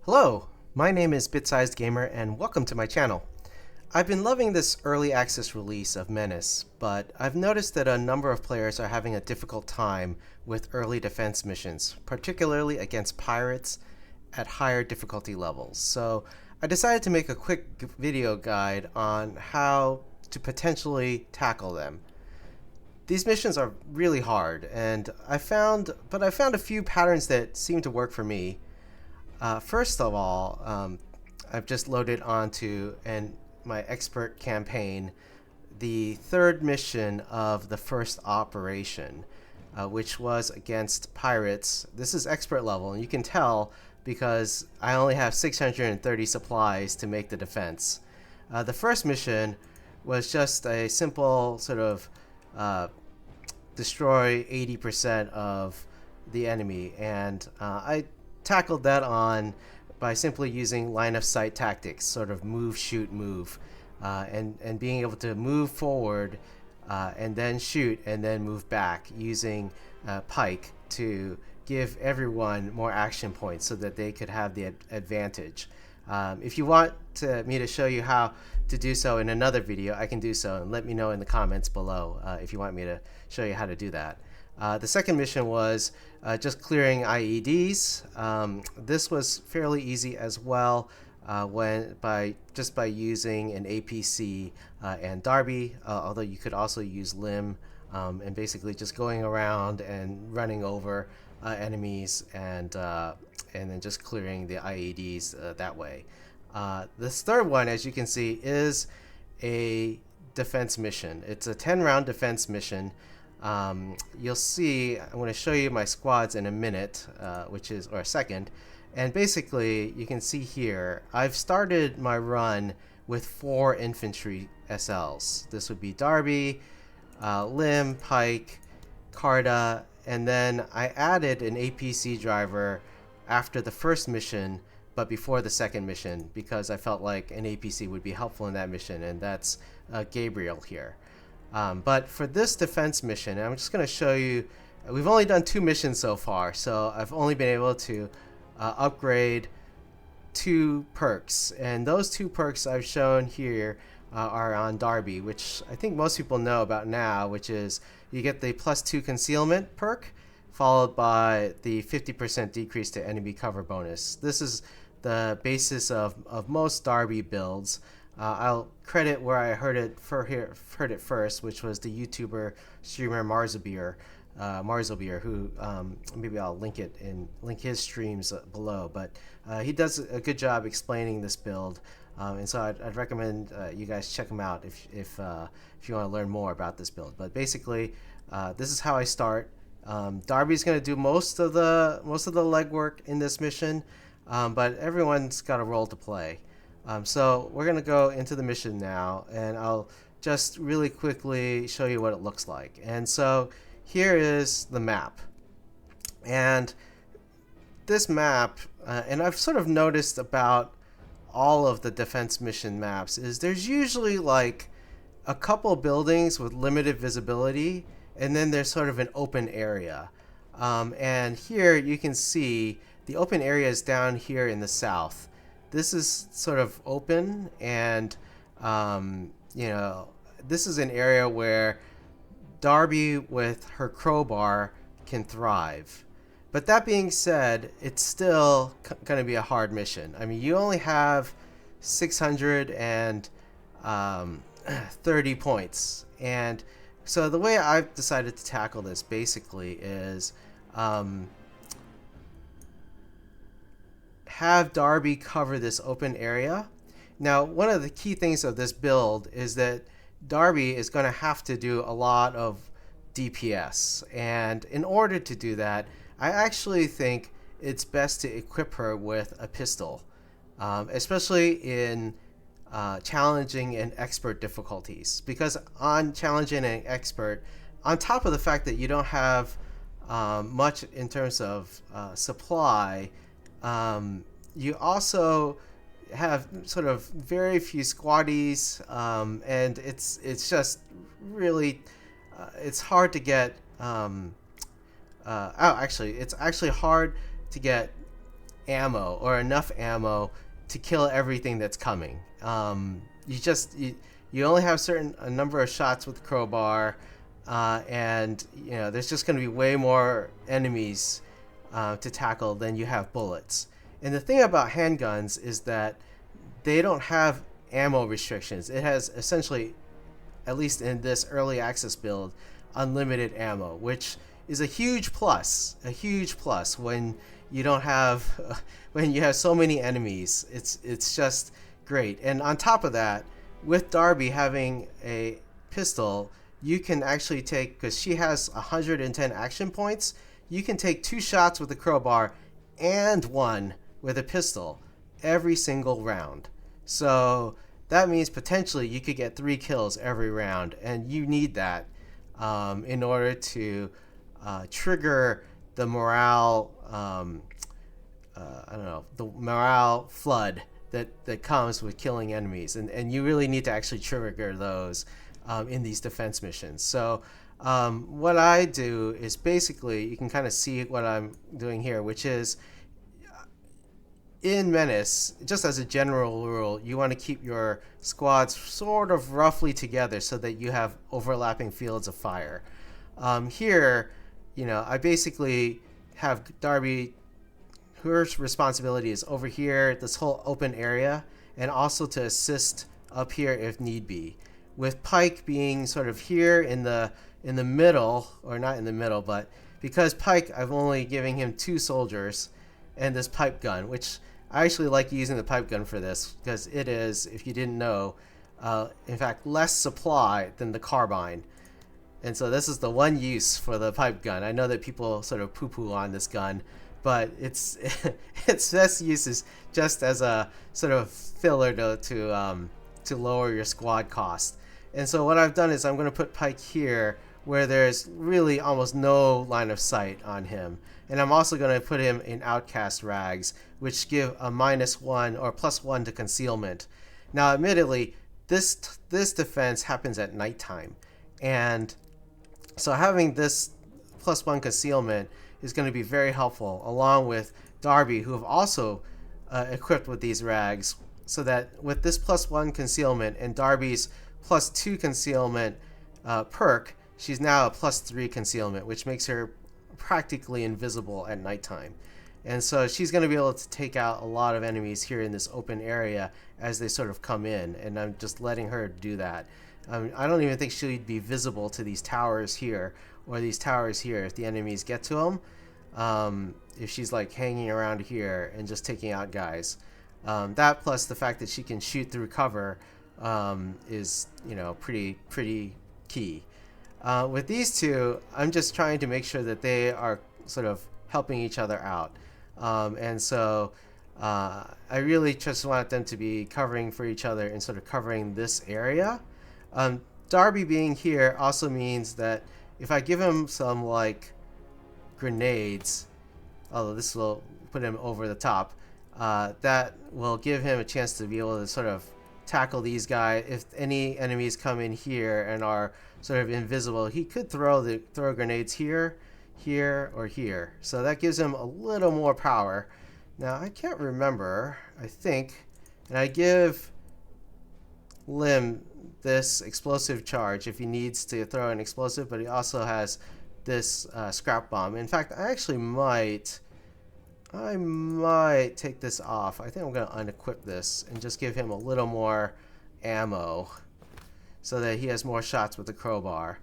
Hello, my name is Bit-Sized Gamer and welcome to my channel. I've been loving this early access release of Menace, but I've noticed that a number of players are having a difficult time with early defense missions, particularly against pirates at higher difficulty levels. So I decided to make a quick video guide on how to potentially tackle them. These missions are really hard, and I found a few patterns that seem to work for me. First of all, I've just loaded onto my expert campaign the third mission of the first operation, which was against pirates. This is expert level, and you can tell because I only have 630 supplies to make the defense. The first mission was just a simple sort of destroy 80% of the enemy, and I tackled that on by simply using line of sight tactics, sort of move, shoot, move, and being able to move forward and then shoot and then move back using Pike to give everyone more action points so that they could have the advantage. If you want me to show you how to do so in another video, I can do so, and let me know in the comments below if you want me to show you how to do that. The second mission was just clearing IEDs. This was fairly easy as well by using an APC and Darby, although you could also use Lim, and basically just going around and running over enemies and then just clearing the IEDs that way. This third one, as you can see, is a defense mission. It's a 10-round defense mission. You'll see, I'm going to show you my squads in a minute, or a second, and basically you can see here I've started my run with 4 infantry SLs. This would be Darby, Lim, Pike, Carta, and then I added an APC driver after the first mission but before the second mission because I felt like an APC would be helpful in that mission, and that's Gabriel here. But for this defense mission, I'm just going to show you, we've only done 2 missions so far, so I've only been able to upgrade 2 perks, and those 2 perks I've shown here are on Darby, which I think most people know about now, which is you get the +2 concealment perk followed by the 50% decrease to enemy cover bonus. This is the basis of most Darby builds. I'll credit where I heard it first, which was the YouTuber streamer Marzobeer, who maybe I'll link his streams below. But he does a good job explaining this build, and so I'd recommend you guys check him out if you want to learn more about this build. But basically, this is how I start. Darby's going to do most of the legwork in this mission, but everyone's got a role to play. So we're going to go into the mission now, and I'll just really quickly show you what it looks like. And so here is the map. And this map, and I've sort of noticed about all of the defense mission maps, is there's usually like a couple buildings with limited visibility, and then there's sort of an open area. And here you can see the open area is down here in the south. This is sort of open, and this is an area where Darby with her crowbar can thrive. But that being said, it's still going to be a hard mission. I mean, you only have 630 points, and so the way I've decided to tackle this basically is have Darby cover this open area. Now, one of the key things of this build is that Darby is going to have to do a lot of DPS, and in order to do that, I actually think it's best to equip her with a pistol, especially in challenging and expert difficulties, because on challenging and expert, on top of the fact that you don't have much in terms of supply, you also have sort of very few squaddies, and it's just really it's hard to get it's actually hard to get ammo or enough ammo to kill everything that's coming. You only have a number of shots with the crowbar, and there's just going to be way more enemies to tackle than you have bullets. And the thing about handguns is that they don't have ammo restrictions. It has essentially, at least in this early access build, unlimited ammo, which is a huge plus. A huge plus when you don't have when you have so many enemies. It's just great. And on top of that, with Darby having a pistol, you can actually take, because she has 110 action points, you can take 2 shots with the crowbar and 1 with a pistol every single round. So that means potentially you could get 3 kills every round, and you need that in order to trigger the morale, the morale flood that comes with killing enemies. And you really need to actually trigger those in these defense missions. So what I do is basically, you can kind of see what I'm doing here, which is in Menace, just as a general rule, you want to keep your squads sort of roughly together so that you have overlapping fields of fire. Here, I basically have Darby, her responsibility is over here, this whole open area, and also to assist up here if need be. With Pike being sort of here in the middle, or not in the middle, but because Pike, I'm only giving him 2 soldiers and this pipe gun, which I actually like using the pipe gun for this because it is, if you didn't know, in fact, less supply than the carbine. And so this is the one use for the pipe gun. I know that people sort of poo-poo on this gun, but its best use is just as a sort of filler to lower your squad cost. And so what I've done is I'm going to put Pike here where there's really almost no line of sight on him. And I'm also going to put him in outcast rags, which give a -1 or +1 to concealment. Now, admittedly, this defense happens at nighttime, and so having this +1 concealment is going to be very helpful, along with Darby, who have also equipped with these rags, so that with this +1 concealment and Darby's +2 concealment perk, she's now a +3 concealment, which makes her practically invisible at nighttime. And so she's going to be able to take out a lot of enemies here in this open area as they sort of come in, and I'm just letting her do that. I don't even think she'd be visible to these towers here or these towers here if the enemies get to them. If she's like hanging around here and just taking out guys. That plus the fact that she can shoot through cover is pretty key. With these two, I'm just trying to make sure that they are sort of helping each other out. And so I really just want them to be covering for each other and sort of covering this area. Darby being here also means that if I give him some like grenades, although this will put him over the top, that will give him a chance to be able to sort of tackle these guys. If any enemies come in here and are sort of invisible, he could throw grenades here, or here. So that gives him a little more power. Now I can't remember, I think, and I give Lim this explosive charge if he needs to throw an explosive, but he also has this scrap bomb. In fact, I actually might take this off. I think I'm going to unequip this and just give him a little more ammo so that he has more shots with the crowbar.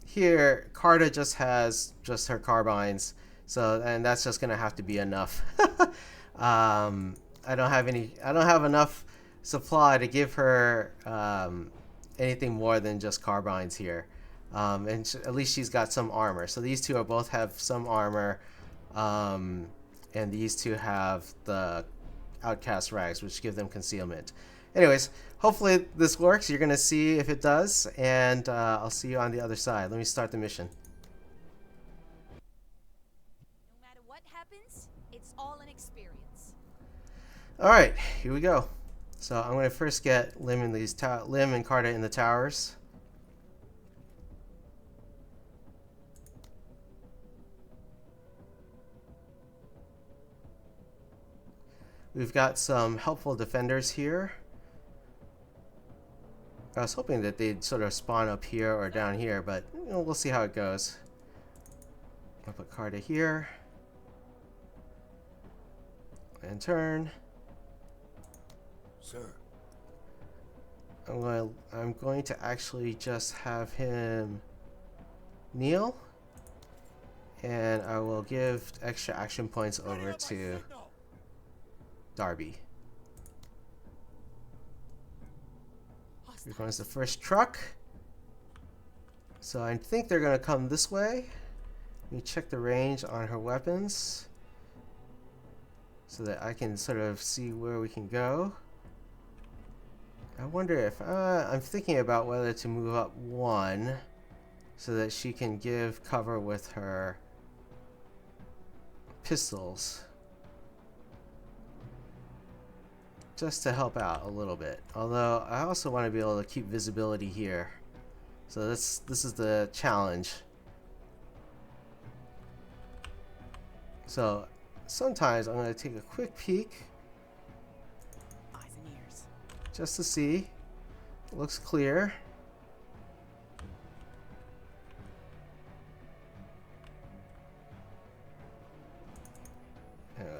Here, Carta just has her carbines, and that's just going to have to be enough. I don't have enough supply to give her anything more than just carbines here. And at least she's got some armor. So these two both have some armor, and these two have the outcast rags, which give them concealment. Anyways, hopefully this works. You're going to see if it does, and I'll see you on the other side. Let me start the mission. No matter what happens, it's all an experience. All right, here we go. So I'm going to first get Lim and Carta in the towers. We've got some helpful defenders here. I was hoping that they'd sort of spawn up here or down here, but you know, we'll see how it goes. I'll put Carta here. And turn. Sir. I'm going to actually just have him kneel. And I will give extra action points over to Darby. Here comes the first truck. So I think they're going to come this way. Let me check the range on her weapons so that I can sort of see where we can go. I wonder if I'm thinking about whether to move up one so that she can give cover with her pistols, just to help out a little bit. Although I also want to be able to keep visibility here, so this is the challenge. So sometimes I'm going to take a quick peek Eyes and ears. just to see. It looks clear.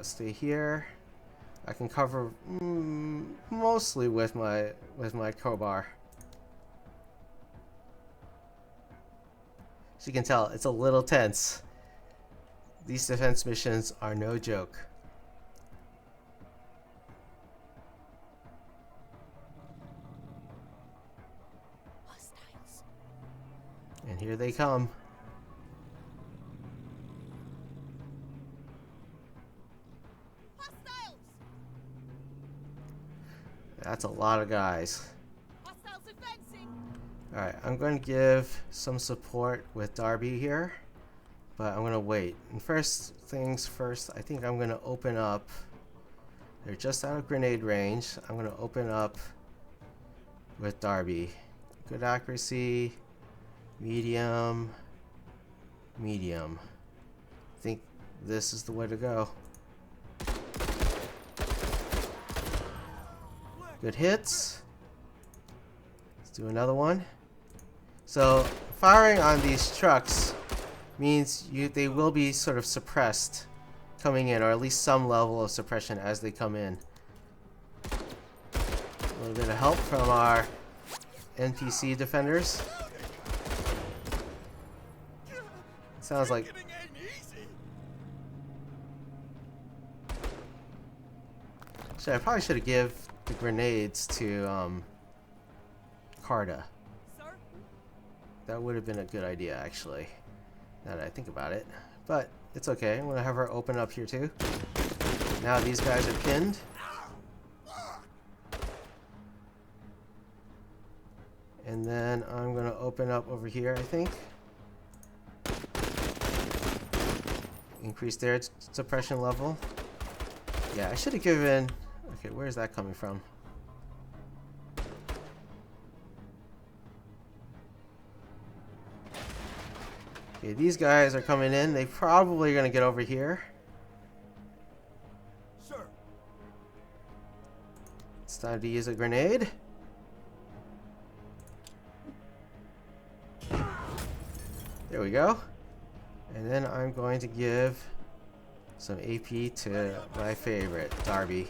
Stay here. I can cover mostly with my crowbar. As you can tell, it's a little tense. These defense missions are no joke. Hostiles. And here they come. Hostiles! That's a lot of guys. Hostiles advancing! Alright, I'm going to give some support with Darby here, but I'm going to wait. And first things first, I think I'm going to open up. They're just out of grenade range. I'm going to open up with Darby. Good accuracy, medium, medium. I think this is the way to go. Good hits. Let's do another one. So firing on these trucks means they will be sort of suppressed coming in, or at least some level of suppression as they come in. A little bit of help from our NPC defenders. Sounds like I probably should have give the grenades to Carta. Sir? That would have been a good idea, actually, now that I think about it. But it's okay. I'm gonna have her open up here too. Now these guys are pinned. And then I'm gonna open up over here, I think. Increase their suppression level. Yeah, I should have given... Okay, where's that coming from? Okay, these guys are coming in. They probably are gonna get over here. Sir. It's time to use a grenade. There we go. And then I'm going to give some AP to my favorite, Darby.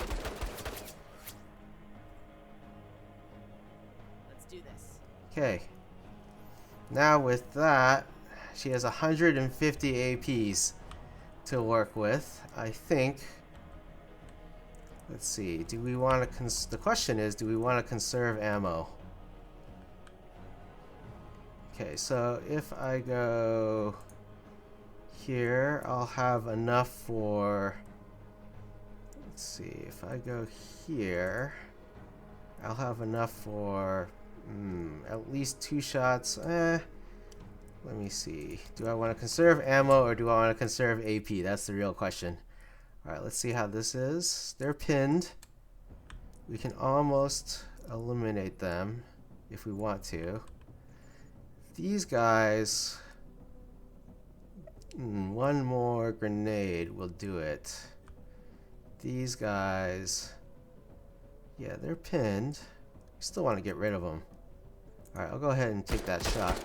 Let's do this. Okay. Now with that, she has 150 APs to work with. I think. Let's see. Do we want to? The question is, do we want to conserve ammo? Okay, so if I go here, I'll have enough for. Let's see. If I go here, I'll have enough for at least 2 shots. Let me see. Do I want to conserve ammo or do I want to conserve AP? That's the real question. Alright, let's see how this is. They're pinned. We can almost eliminate them if we want to. These guys... one more grenade will do it. these guys, yeah, they're pinned. Still want to get rid of them. Alright, I'll go ahead and take that shot.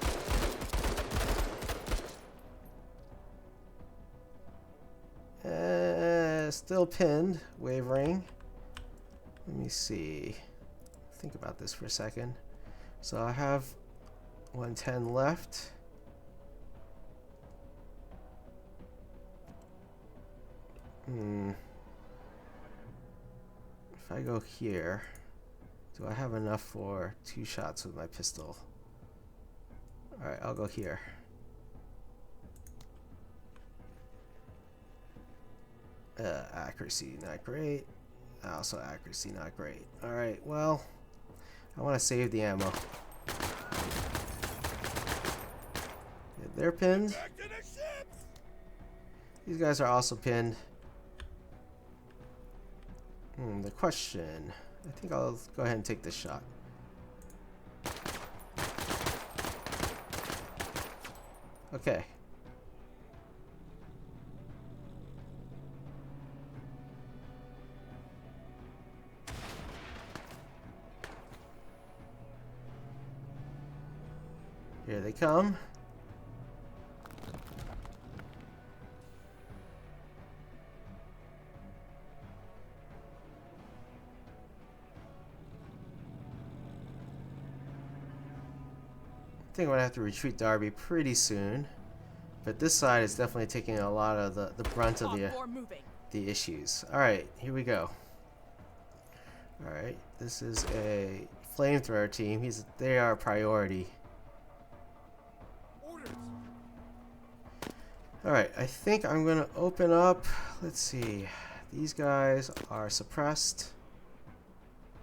Still pinned, wavering. Let me see. Think about this for a second. So I have 110 left. If I go here, do I have enough for 2 shots with my pistol? Alright, I'll go here. Accuracy, not great. Also accuracy, not great. Alright, well, I want to save the ammo. Yeah, they're pinned. These guys are also pinned. The question. I think I'll go ahead and take this shot. Okay. Here they come. I think I'm gonna have to retreat Darby pretty soon, but this side is definitely taking a lot of the brunt of the issues. All right, here we go. All right, this is a flamethrower team. They are a priority. All right, I think I'm gonna open up. Let's see. These guys are suppressed.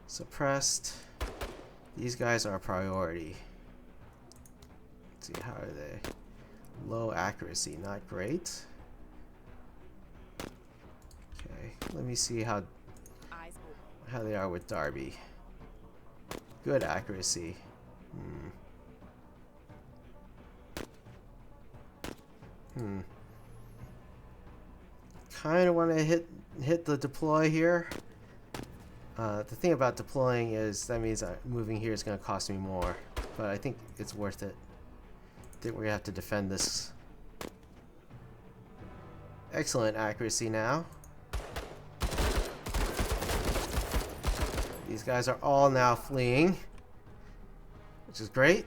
Suppressed. These guys are a priority. Let's see, how are they? Low accuracy, not great. Okay, let me see how they are with Darby. Good accuracy. Kind of want to hit the deploy here. The thing about deploying is that means moving here is going to cost me more, but I think it's worth it. I think we're going to have to defend this. Excellent accuracy now. These guys are all now fleeing, which is great.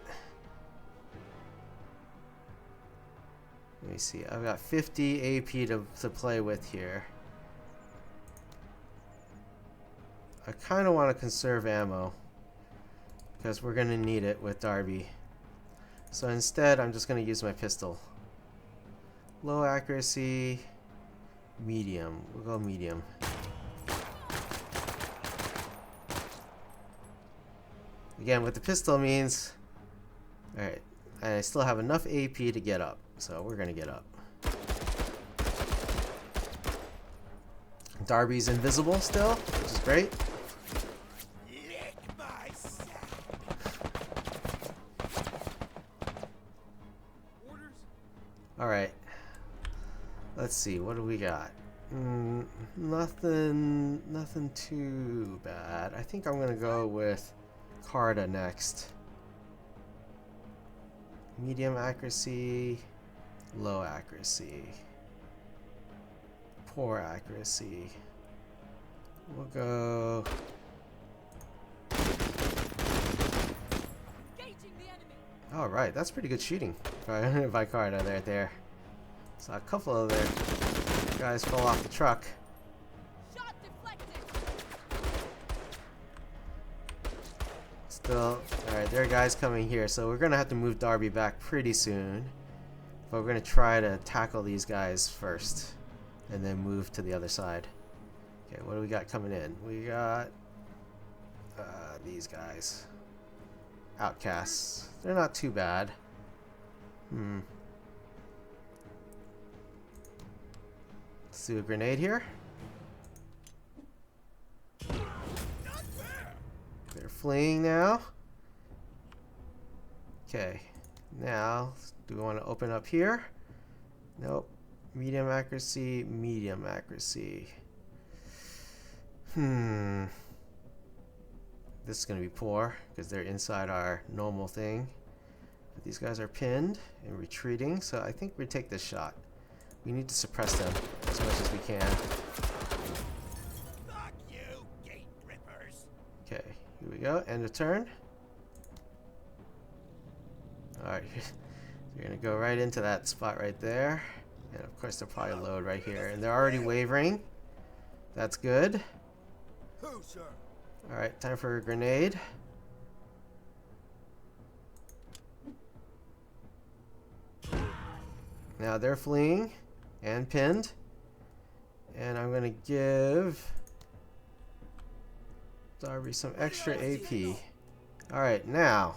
Let me see, I've got 50 AP to play with here. I kind of want to conserve ammo because we're going to need it with Darby. So instead, I'm just going to use my pistol. Low accuracy, medium. We'll go medium. Again, what the pistol means... Alright, and I still have enough AP to get up. So we're going to get up. Darby's invisible still, which is great. Alright. Let's see, what do we got? Nothing too bad. I think I'm going to go with Carta next. Medium accuracy, low accuracy, poor accuracy. We'll go... Alright, that's pretty good shooting by Carta right there. So a couple of their guys fell off the truck. Shot deflected. Still, alright, there are guys coming here, so we're gonna have to move Darby back pretty soon. But we're gonna try to tackle these guys first, and then move to the other side. Okay, what do we got coming in? We got these guys. Outcasts. They're not too bad. Let's do a grenade here. They're fleeing now. Okay, now do we want to open up here? Nope. Medium accuracy, medium accuracy. Hmm. This is going to be poor because they're inside our normal thing. But these guys are pinned and retreating, so I think we take this shot. We need to suppress them as much as we can. Fuck you, gate rippers. Okay, here we go. End of turn. Alright, we're going to go right into that spot right there. And of course, they'll probably load right here. And they're already wavering. That's good. Who, sir? Alright, time for a grenade. Now they're fleeing and pinned. And I'm going to give Darby some extra AP. Alright, now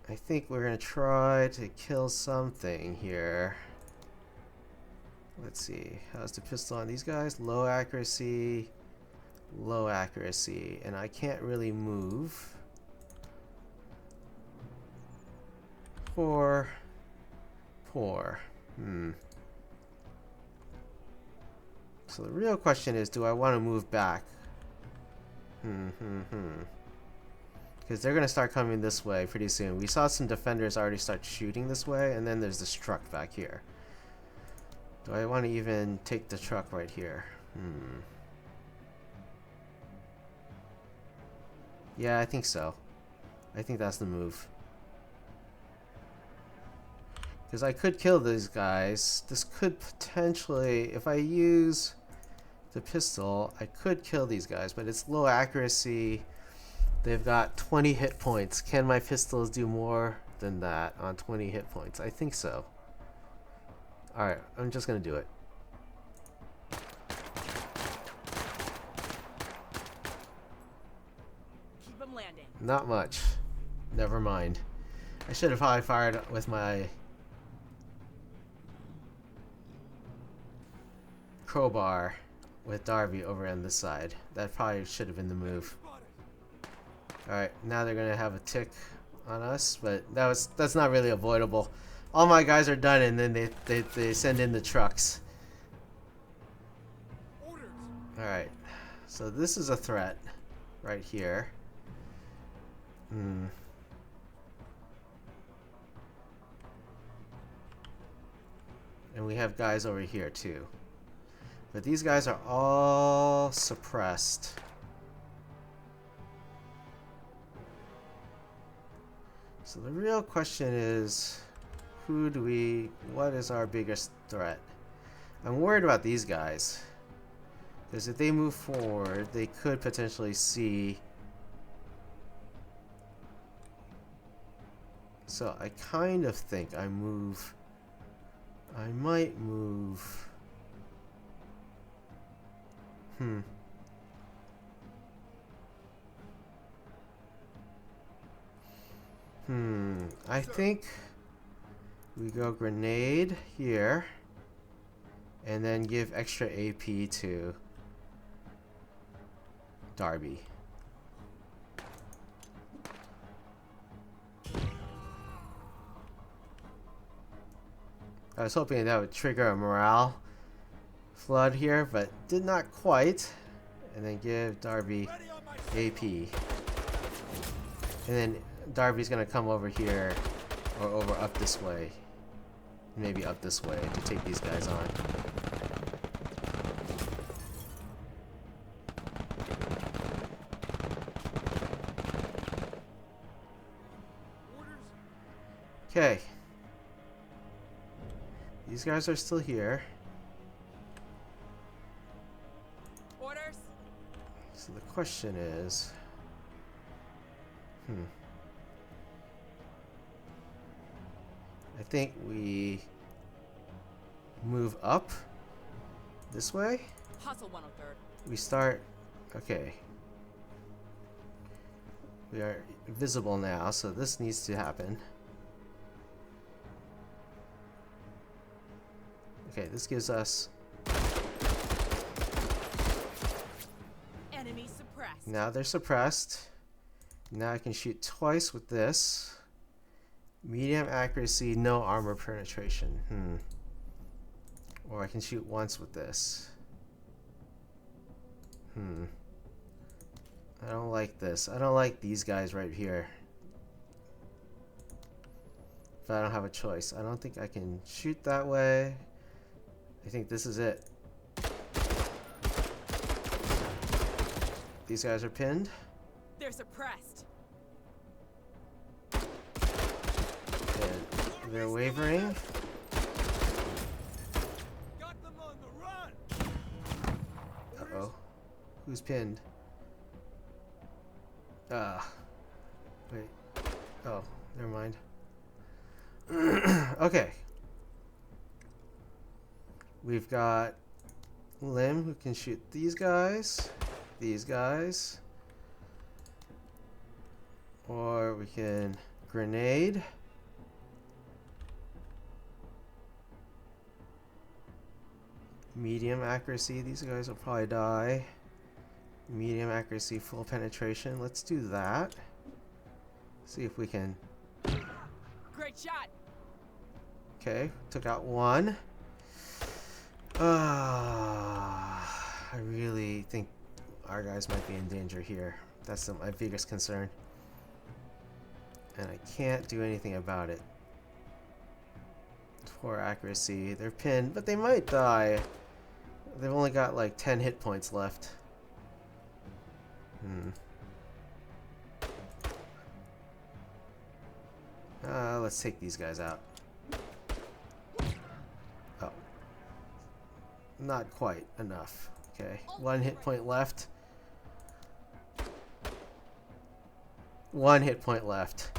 I think we're going to try to kill something here. Let's see. How's the pistol on these guys? Low accuracy. Low accuracy. And I can't really move. Poor. So the real question is, do I want to move back? Because they're going to start coming this way pretty soon. We saw some defenders already start shooting this way, and then there's this truck back here. Do I want to even take the truck right here? Yeah, I think so. I think that's the move. Because I could kill these guys. This could potentially, if I use the pistol, I could kill these guys, but it's low accuracy. They've got 20 hit points. Can my pistols do more than that on 20 hit points? I think so. Alright, I'm just gonna do it. Keep them landing. Not much. Never mind. I should have probably fired with my crowbar with Darby over on this side. That probably should have been the move. Alright, now they're gonna have a tick on us, but that's not really avoidable. All my guys are done, and then they send in the trucks. Alright, so this is a threat right here. And we have guys over here too. But these guys are all suppressed. So the real question is, what is our biggest threat? I'm worried about these guys. Because if they move forward, they could potentially see. So I kind of think I might move. I think we go grenade here and then give extra AP to Darby. I was hoping that would trigger a morale flood here, but did not quite. And then give Darby AP. And then Darby's gonna come over here, or over up this way. Maybe up this way to take these guys on. Okay. These guys are still here. Orders. So the question is, I think we move up this way. Hustle 103rd. We start, okay. We are visible now, so this needs to happen. Okay, this gives us. Enemy suppressed. Now they're suppressed. Now I can shoot twice with this. Medium accuracy, no armor penetration. Or I can shoot once with this. I don't like this. I don't like these guys right here. If I don't have a choice. I don't think I can shoot that way. I think this is it. These guys are pinned. They're suppressed. And they're wavering. Got them on the run. Uh-oh. Who's pinned? Wait. Oh, never mind. Okay. We've got Lim who can shoot these guys, or we can grenade. Medium accuracy, these guys will probably die. Medium accuracy, full penetration. Let's do that. See if we can. Great shot. Okay, took out one. I really think our guys might be in danger here. That's my biggest concern. And I can't do anything about it. Poor accuracy. They're pinned, but they might die. They've only got like 10 hit points left. Let's take these guys out. Oh. Not quite enough. Okay, 1 hit point left. 1 hit point left.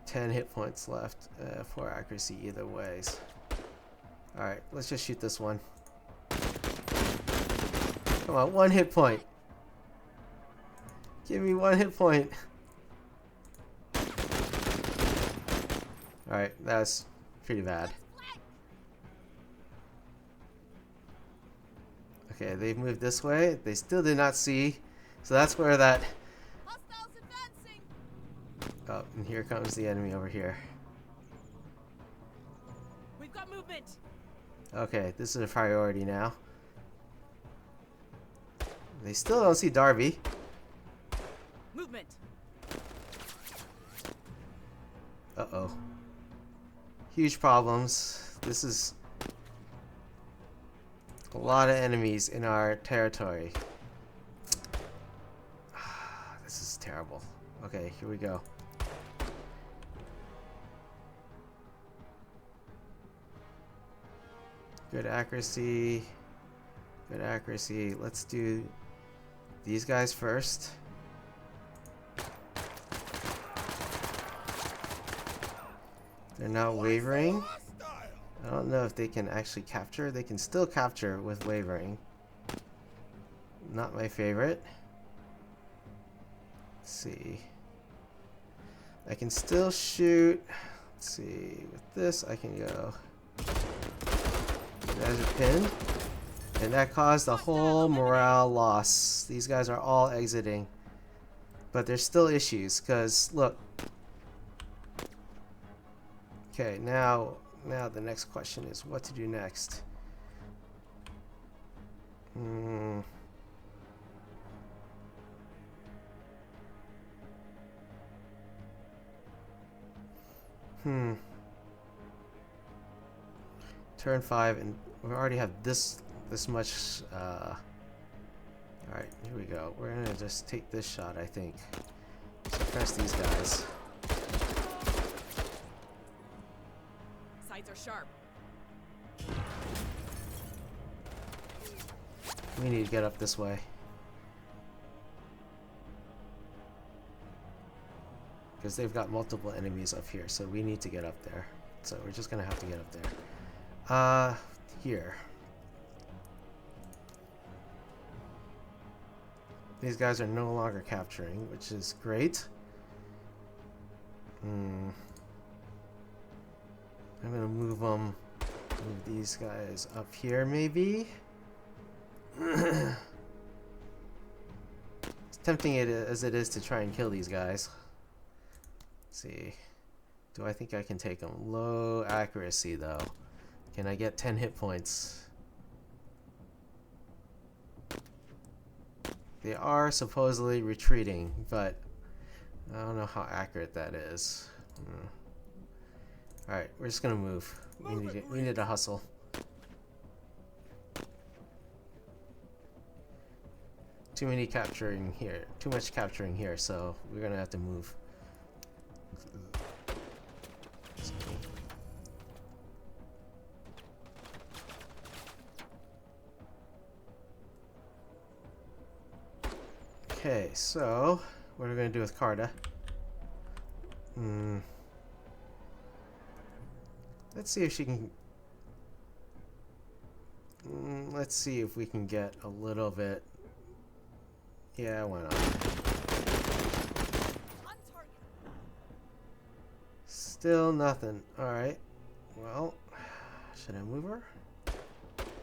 10 hit points left. 4 accuracy either ways. Alright, let's just shoot this one. Come on, 1 hit point. Give me 1 hit point. Alright, that's pretty bad. Okay, they've moved this way. They still did not see. So that's where that... Hostiles advancing. Oh, and here comes the enemy over here. We've got movement. Okay, this is a priority now. They still don't see Darby. Movement. Uh-oh. Huge problems. This is a lot of enemies in our territory. This is terrible. Okay, here we go. Good accuracy. Good accuracy. Let's do these guys first. They're not wavering. I don't know if they can actually capture. They can still capture with wavering. Not my favorite. Let's see. I can still shoot. Let's see. With this, I can go. You guys are pinned. And that caused a whole morale loss. These guys are all exiting. But there's still issues, because look. Okay, now the next question is what to do next. Turn 5, and we already have this much. All right, here we go. We're gonna just take this shot, I think. Suppress these guys. Sights are sharp. We need to get up this way. Because they've got multiple enemies up here, so we need to get up there. So we're just gonna have to get up there. Here. These guys are no longer capturing, which is great. I'm gonna move them. Move these guys up here, maybe. It's tempting as it is to try and kill these guys. Let's see. Do I think I can take them? Low accuracy, though. Can I get 10 hit points? They are supposedly retreating, but I don't know how accurate that is. Alright, we're just gonna move. We need to hustle. Too much capturing here, so we're gonna have to move. Okay, so what are we gonna do with Carta? Let's see if she can. Let's see if we can get a little bit. Yeah, why not? On target. Still nothing. Alright. Well, should I move her?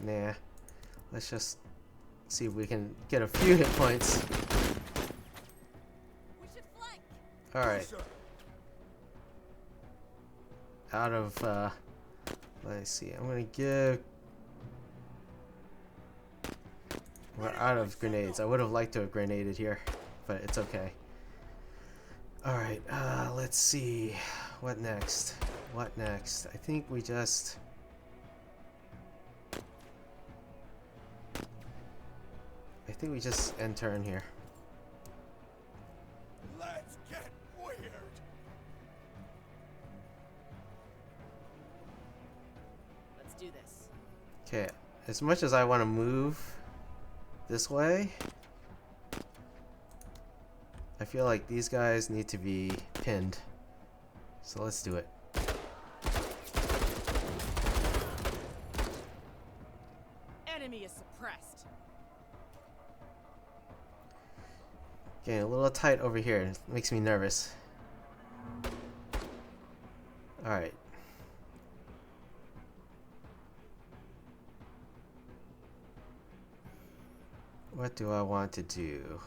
Nah. Let's just see if we can get a few hit points. We should flank. Alright. Out of, let's see. I'm gonna give. We're out of grenades. I would have liked to have grenaded here, but it's okay. Alright, let's see. What next? What next? I think we just. End turn here. Let's get weird. Let's do this. Okay, as much as I want to move this way, I feel like these guys need to be pinned. So let's do it. Enemy is suppressed. Getting a little tight over here. It makes me nervous. Alright. What do I want to do?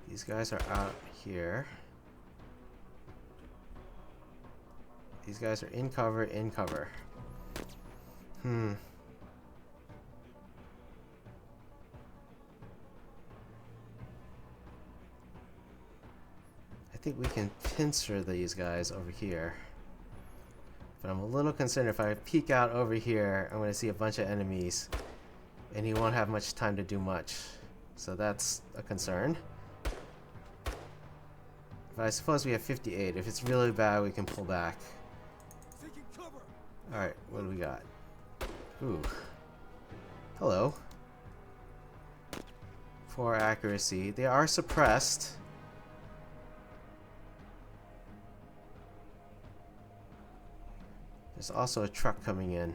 These guys are out here. These guys are in cover, in cover. I think we can pincer these guys over here. But I'm a little concerned if I peek out over here, I'm going to see a bunch of enemies. And he won't have much time to do much. So that's a concern. But I suppose we have 58. If it's really bad, we can pull back. Taking cover. Alright, what do we got? Ooh. Hello. 4 accuracy. They are suppressed. There's also a truck coming in.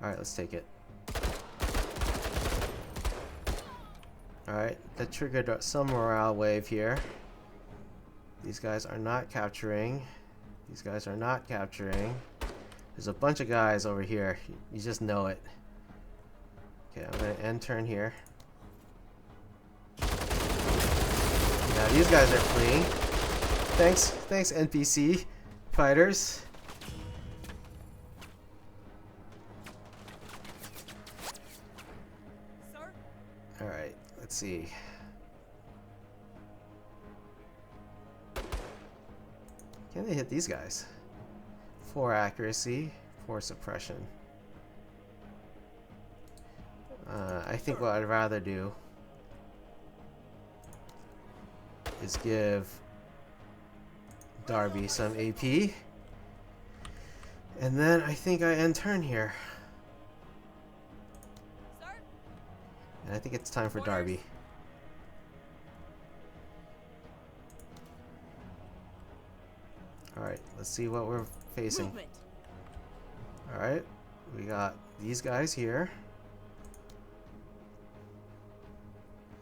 Alright, let's take it. Alright, that triggered some morale wave here. These guys are not capturing. These guys are not capturing. There's a bunch of guys over here. You just know it. Okay, I'm gonna end turn here. Now these guys are fleeing. Thanks NPC fighters. Sir? Alright, let's see. Can they hit these guys? 4 accuracy, 4 suppression. I think what I'd rather do is give Darby some AP. And then I think I end turn here. Sir? And I think it's time for Darby. Alright, let's see what we're facing. Movement. Alright, we got these guys here.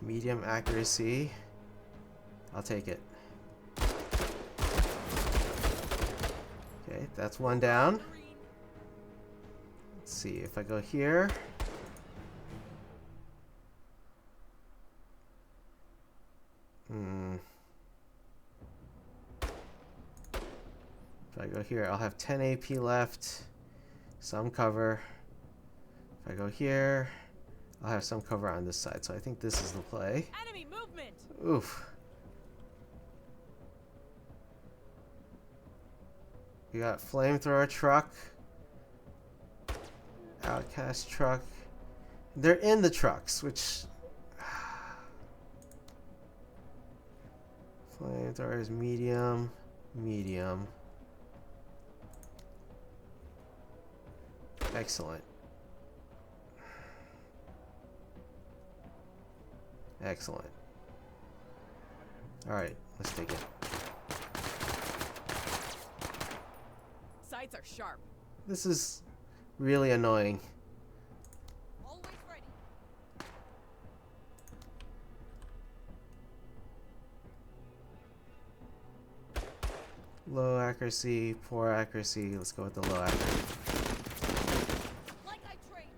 Medium accuracy. I'll take it. Okay, that's one down. Let's see if I go here. If I go here, I'll have 10 AP left. Some cover. If I go here, I'll have some cover on this side. So I think this is the play. Enemy movement. Oof. We got flamethrower truck. Outcast truck. They're in the trucks, which... Flamethrower is medium. Medium. Excellent. Excellent. Alright, let's take it. Sights are sharp. This is really annoying. Always ready. Low accuracy, poor accuracy. Let's go with the low accuracy. Like I trained.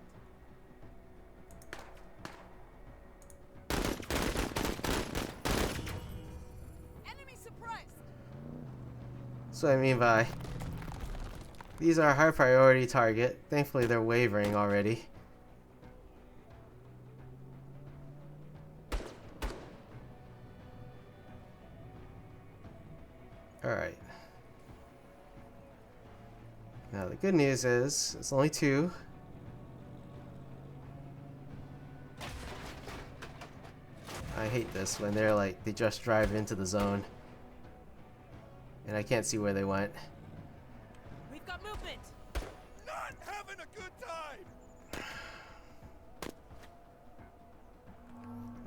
Enemy suppressed. So I mean by these are a high priority target. Thankfully they're wavering already. Alright. Now the good news is it's only 2. I hate this when they're like they just drive into the zone and I can't see where they went. We've got movement. Not having a good time.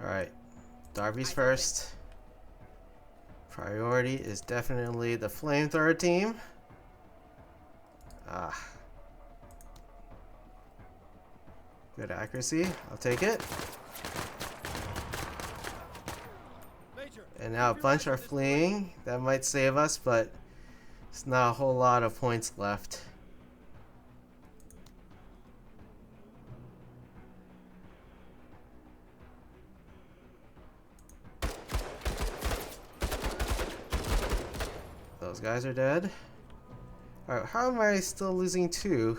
Alright. Darby's first. Priority is definitely the flamethrower team. Ah. Good accuracy. I'll take it. Major. And now a bunch are fleeing. That might save us, but it's not a whole lot of points left. Those guys are dead. Alright, how am I still losing 2?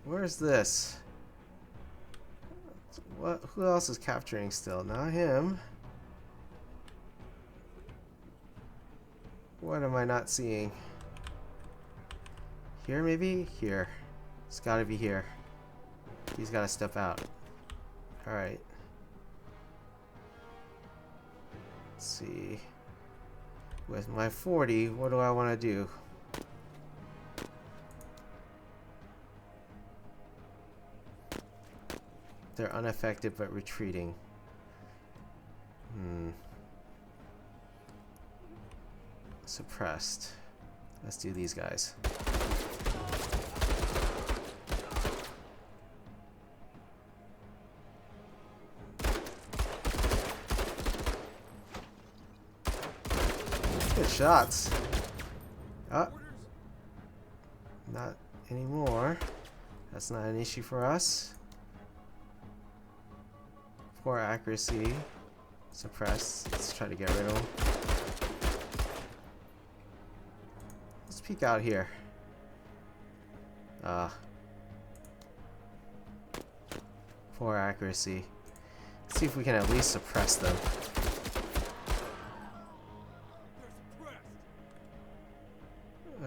Where's this? What? Who else is capturing still? Not him. What am I not seeing? Here maybe? Here. It's gotta be here. He's gotta step out. Alright. Let's see. With my 40, what do I want to do? They're unaffected but retreating. Suppressed. Let's do these guys. Good shots. Oh. Not anymore. That's not an issue for us. Poor accuracy. Suppress. Let's try to get rid of him. Let's peek out here. Poor accuracy. Let's see if we can at least suppress them.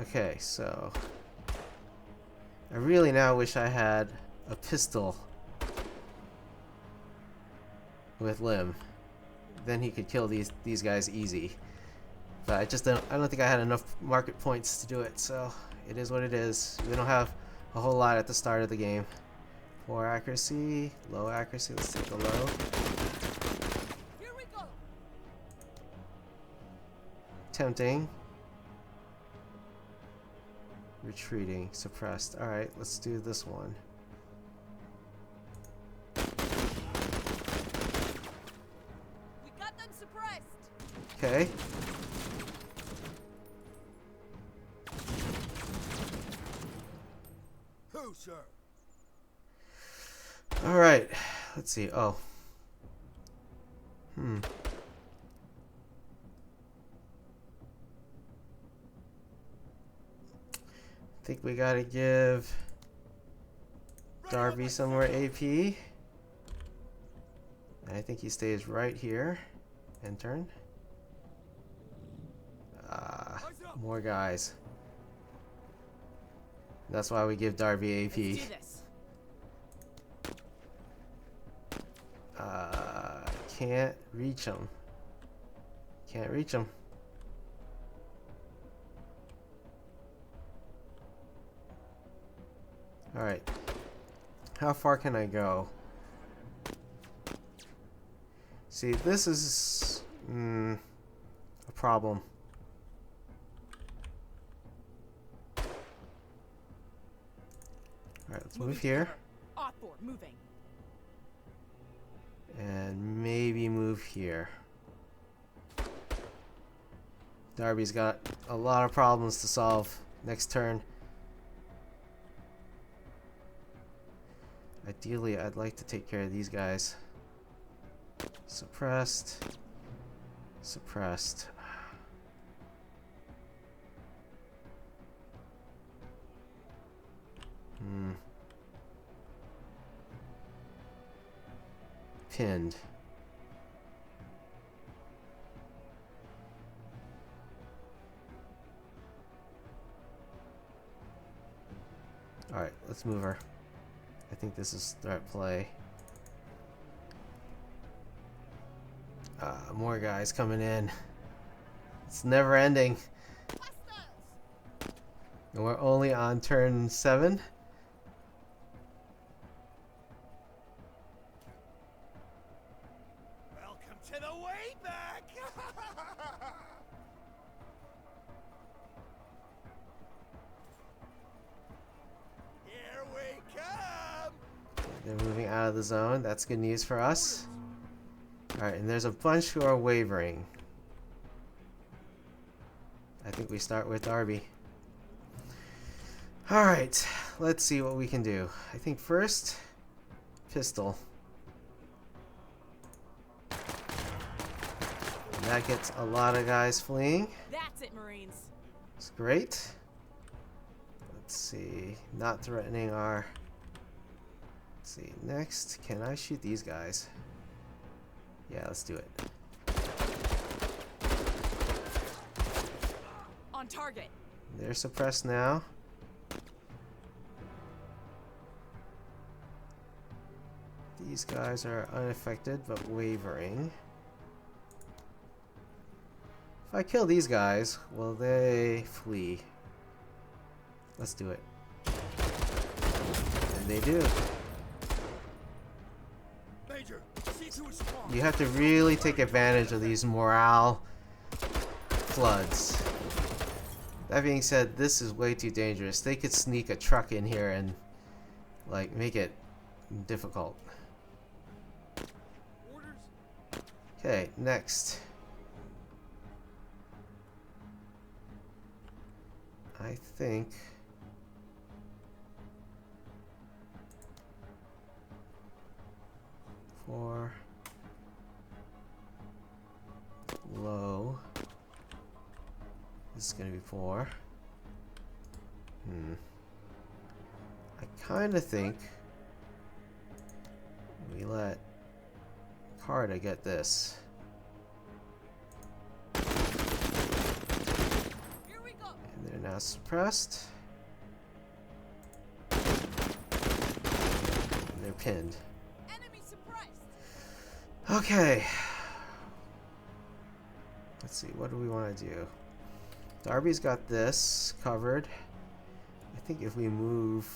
Okay, so I really now wish I had a pistol with Lim. Then he could kill these guys easy. But I don't think I had enough market points to do it, so it is what it is. We don't have a whole lot at the start of the game. Poor accuracy, low accuracy, let's take the low. Here we go. Tempting. Retreating, suppressed. Alright, let's do this one. We got them suppressed. Okay. Who, sir? Alright, let's see. Oh, Think we gotta give Darby some more AP. I think he stays right here. End turn. More guys. That's why we give Darby Let's do AP. this. Can't reach him. Can't reach him. Alright. How far can I go? See, this is a problem. Alright, let's move here. Author moving. And maybe move here. Darby's got a lot of problems to solve next turn. Ideally, I'd like to take care of these guys. Suppressed. Suppressed. Pinned. Alright, let's move her. I think this is the right play. More guys coming in. It's never ending. And we're only on turn 7. Welcome to the way back. Here we come. They're moving out of the zone. That's good news for us. Alright, and there's a bunch who are wavering. I think we start with Darby. Alright, let's see what we can do. I think first, pistol. And that gets a lot of guys fleeing. That's it, Marines. It's great. Let's see, not threatening our... Let's see, next, can I shoot these guys? Yeah, let's do it. On target. They're suppressed now. These guys are unaffected but wavering. If I kill these guys, will they flee? Let's do it. And they do. Major, see to his spawn. You have to really take advantage of these morale floods. That being said, this is way too dangerous. They could sneak a truck in here and like make it difficult. Orders. Okay, next. I think for low, this is gonna be 4. I kind of think we let Carta get this. Here we go. And they're now suppressed. And they're pinned. Enemy suppressed. Okay. Let's see, what do we want to do? Darby's got this covered. I think if we move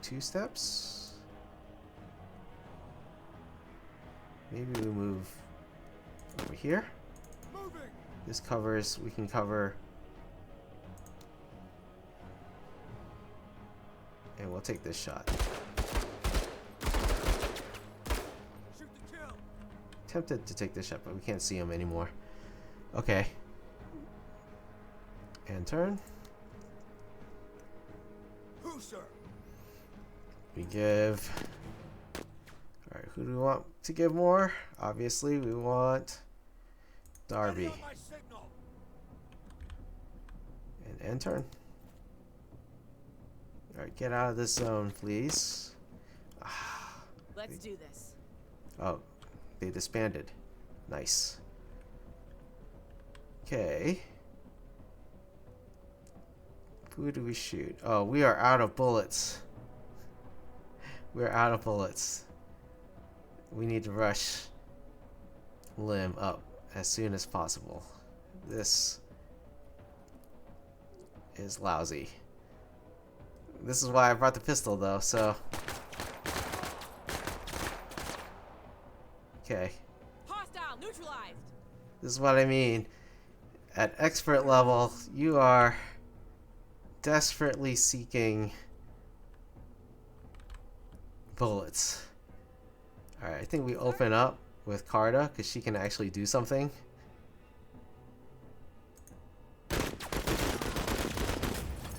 2 steps, maybe we move over here. Moving. This covers, we can cover, and we'll take this shot. Shoot to kill. Tempted to take this shot, but we can't see him anymore. Okay. And turn. Who, sir? We give... Alright, Who do we want to give more? Obviously, we want Darby. Ready on my signal. And end turn. Alright, get out of this zone, please. Let's do this. Oh, they disbanded. Nice. Okay. Who do we shoot? Oh, we are out of bullets. We're out of bullets. We need to rush Lim up as soon as possible. This is lousy. This is why I brought the pistol though, so. Okay. Hostile neutralized. This is what I mean. At expert level, you are desperately seeking bullets. Alright, I think we open up with Carta because she can actually do something.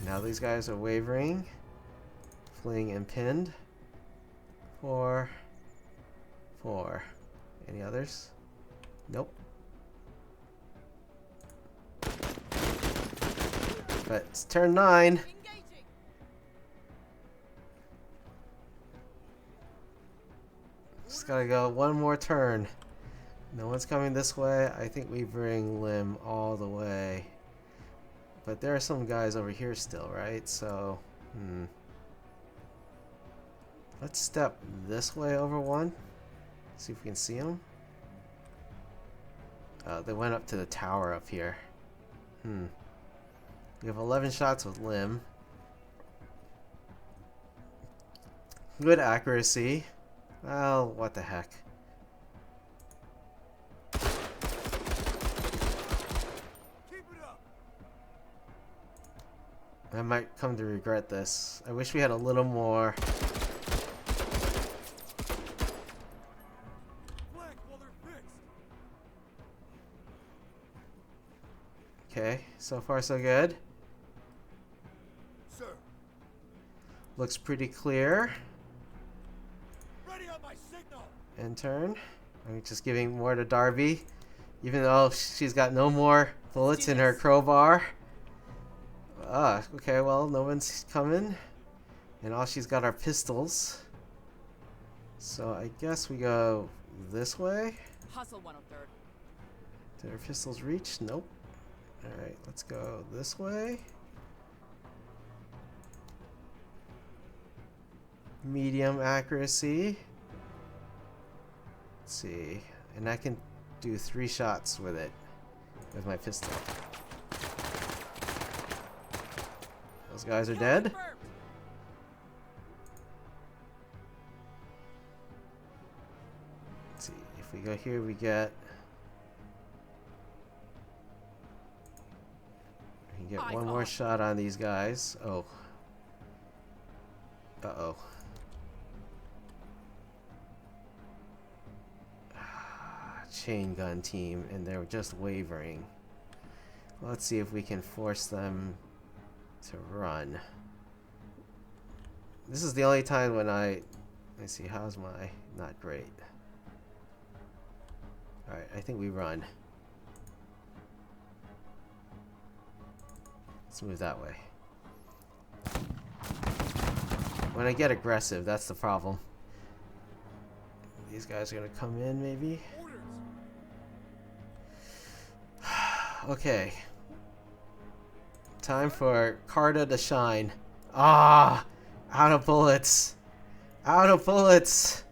Now these guys are wavering, fleeing and pinned. 4. Any others? Nope. But it's turn 9. Engaging. Just gotta go one more turn. No one's coming this way. I think we bring Lim all the way. But there are some guys over here still, right? So, let's step this way over one. See if we can see them. They went up to the tower up here. We have 11 shots with Lim. Good accuracy. Well, what the heck. Keep it up. I might come to regret this. I wish we had a little more. Flank while they're fixed. Okay, so far so good. Sir, Looks pretty clear. ready on my signal. End turn. I'm just giving more to Darby, even though she's got no more bullets in her crowbar. Okay, well, no one's coming. And all she's got are pistols. So I guess we go this way. Hustle 103rd. Did her pistols reach? Nope. Alright, let's go this way. Medium accuracy. Let's see. And I can do 3 shots with it. With my pistol. Those guys are dead. Confirmed. Let's see. If we go here, we get. We can get one more shot on these guys. Oh. Uh-oh. Chain gun team, and they're just wavering. Let's see if we can force them to run. This is the only time when let's see, how's my, not great. Alright, I think we run. Let's move that way. When I get aggressive, that's the problem. These guys are gonna come in, maybe? Orders. Okay. Time for Carta to shine. Ah! Out of bullets. Out of bullets.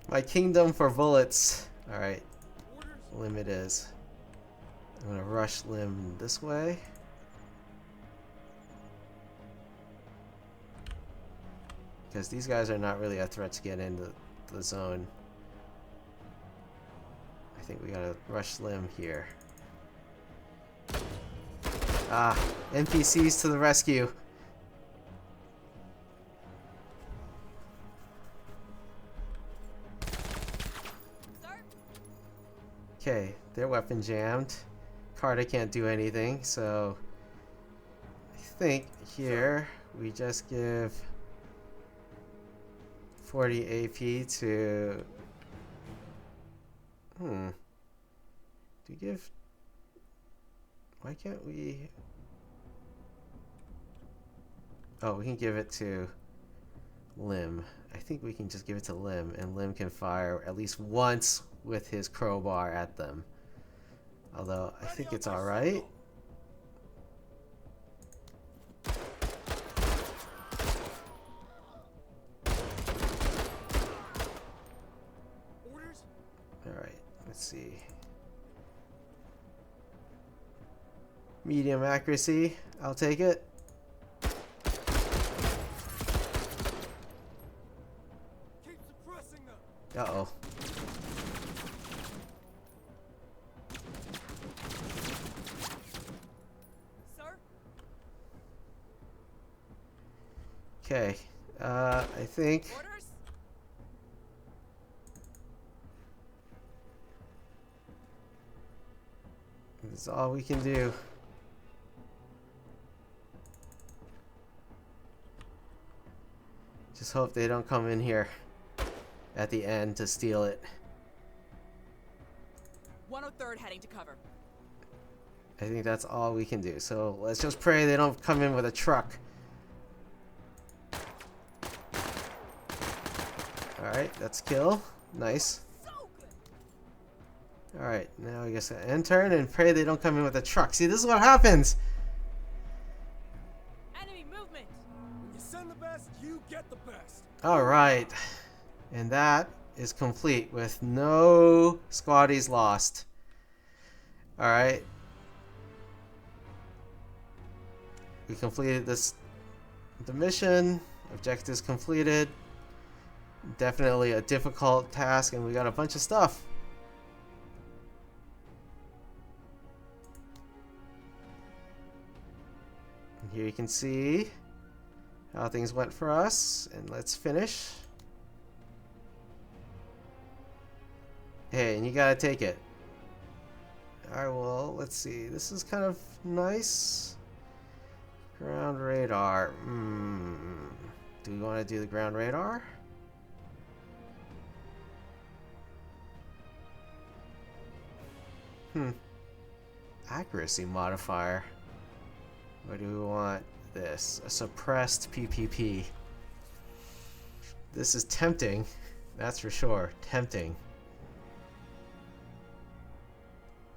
My kingdom for bullets. Alright. Orders. Lim it is. I'm gonna rush Lim this way. Because these guys are not really a threat to get into the zone. I think we gotta rush Lim here. Ah, NPCs to the rescue. Okay, their weapon jammed. Carta can't do anything, so I think here we just give 40 AP to... Do you give... Why can't we... Oh, we can give it to Lim. I think we can just give it to Lim, and Lim can fire at least once with his crowbar at them. Although, I think it's alright. Alright, let's see. Medium accuracy, I'll take it. Keep suppressing them. Uh-oh. Sir? Okay, I think Orders? this is all we can do. Just hope they don't come in here at the end to steal it. 103rd heading to cover. I think that's all we can do. So let's just pray they don't come in with a truck. Alright, that's kill. Nice. So good. Alright, now I guess an end turn and pray they don't come in with a truck. See, this is what happens. Enemy movement. When you send the best, you get the best. Alright. And that is complete with no squaddies lost. Alright. We completed the mission. Objectives completed. Definitely a difficult task, and we got a bunch of stuff. And here you can see how things went for us, and let's finish. Hey, and you gotta take it. Alright, well, let's see. This is kind of nice. Ground radar. Do we want to do the ground radar? Accuracy modifier. Or do we want this? A suppressed PPP. This is tempting. That's for sure. Tempting.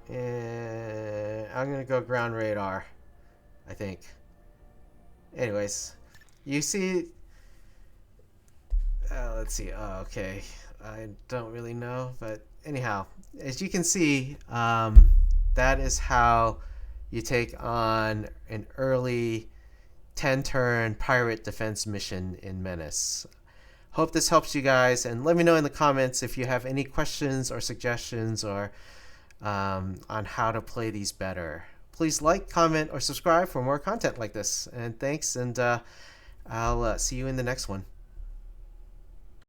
And I'm gonna go ground radar, I think. Anyways, you see, let's see. Oh, okay, I don't really know, but anyhow, as you can see, that is how you take on an early 10-turn pirate defense mission in Menace. Hope this helps you guys, and let me know in the comments if you have any questions or suggestions or on how to play these better. Please like, comment, or subscribe for more content like this. And thanks, and I'll see you in the next one.